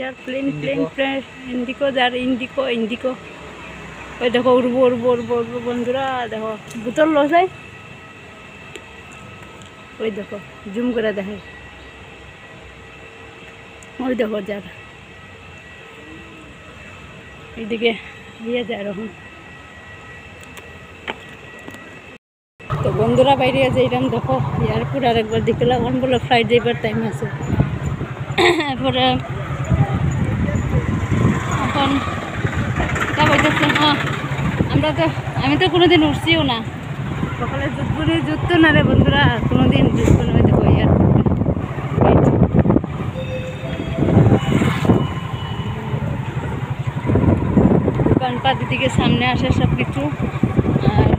যার plane plane plane indigo যার indigo indigo ওই দেখো উড়বো উড়বো উড়বো উড়বো বন্ধুরা দেখো বোতল লসাই ওই দেখো জুম করে দেখে ওই দেখো যার এইদিকে ইয়ে যায় এরকম। তো বন্ধুরা বাইরে আছে এরকম দেখো এয়ারপোর্ট আর একবার দেখলাম এখন বলে ফ্লাইট যাইবার টাইম আছে। এরপরে এখন আমি তো কোনোদিন উঠছিও না সকালে জুততো না রে বন্ধুরা কোনোদিন জুততো না দেখো এয়ারপোর্টে দোকানপাট দিকে সামনে আসে সব কিছু আর